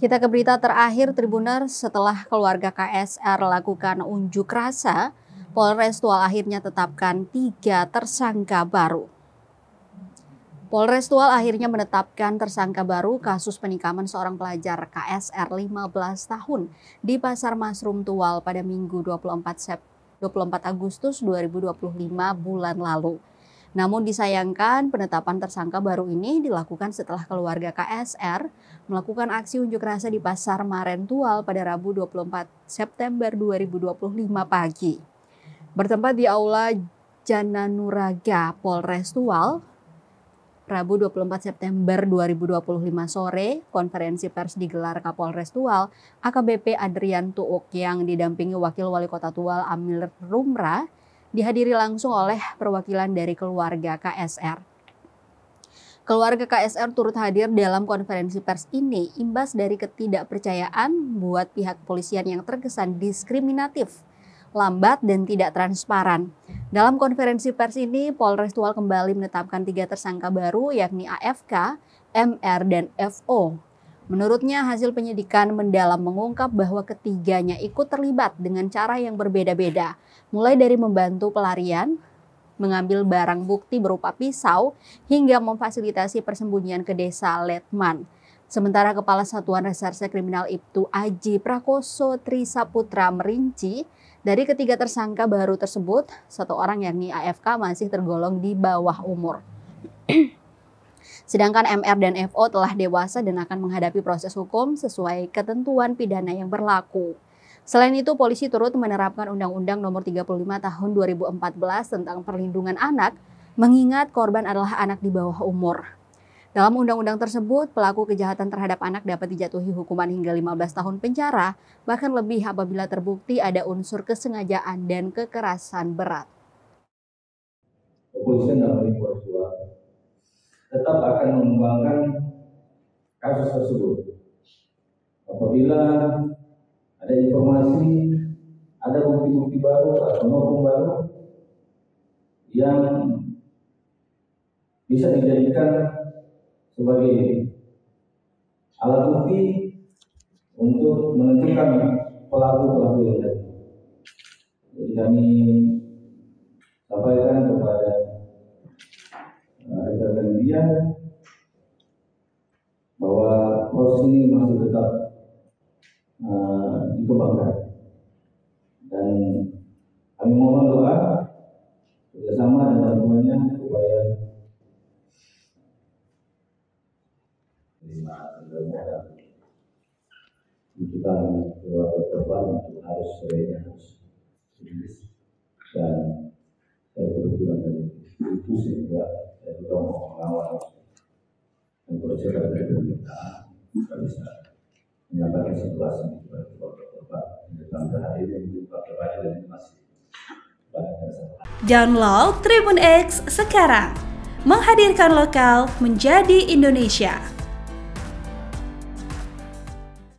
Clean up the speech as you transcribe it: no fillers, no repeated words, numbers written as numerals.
Kita ke berita terakhir Tribuners. Setelah keluarga KSR lakukan unjuk rasa, Polres Tual akhirnya tetapkan 3 tersangka baru. Polres Tual akhirnya menetapkan tersangka baru kasus penikaman seorang pelajar KSR 15 tahun di Pasar Masrum Tual pada Minggu 24 Agustus 2025 bulan lalu. Namun disayangkan penetapan tersangka baru ini dilakukan setelah keluarga KSR melakukan aksi unjuk rasa di Pasar Maren Tual pada Rabu 24 September 2025 pagi. Bertempat di Aula Jananuraga Polres Tual, Rabu 24 September 2025 sore, konferensi pers digelar Kapolres Tual, AKBP Adrian Tuuk yang didampingi Wakil Wali Kota Tual Amir Rumra, dihadiri langsung oleh perwakilan dari keluarga KSR. Keluarga KSR turut hadir dalam konferensi pers ini imbas dari ketidakpercayaan buat pihak kepolisian yang terkesan diskriminatif, lambat dan tidak transparan. Dalam konferensi pers ini, Polres Tual kembali menetapkan 3 tersangka baru yakni AFK, MR, dan FO. Menurutnya, hasil penyidikan mendalam mengungkap bahwa ketiganya ikut terlibat dengan cara yang berbeda-beda, mulai dari membantu pelarian, mengambil barang bukti berupa pisau, hingga memfasilitasi persembunyian ke desa Letman. Sementara Kepala Satuan Reserse Kriminal Ibtu Aji Prakoso Trisaputra merinci, dari ketiga tersangka baru tersebut, 1 orang yakni AFK masih tergolong di bawah umur. Sedangkan MR dan FO telah dewasa dan akan menghadapi proses hukum sesuai ketentuan pidana yang berlaku. Selain itu, polisi turut menerapkan Undang-Undang Nomor 35 Tahun 2014 tentang Perlindungan Anak, mengingat korban adalah anak di bawah umur. Dalam undang-undang tersebut, pelaku kejahatan terhadap anak dapat dijatuhi hukuman hingga 15 tahun penjara, bahkan lebih apabila terbukti ada unsur kesengajaan dan kekerasan berat. Kepolisian dalam Polres Tual tetap akan mengembangkan kasus tersebut. Apabila ada informasi, ada bukti-bukti baru atau novum baru yang bisa dijadikan sebagai alat bukti untuk menentukan pelaku-pelaku yang ada. Jadi kami sampaikan kepada rekan-rekan media bahwa proses ini masih tetap dikembangkan, dan kami mohon doa bersama dengan semuanya supaya tuntutan keluarga korban harus dan saya kebetulan dari itu sehingga saya juga mau mengawal dan proses dari permintaan kita bisa menyampaikan situasi kepada keluarga korban tentang hari ini dan masih banyak masalah. Download Tribun X sekarang, menghadirkan lokal menjadi Indonesia.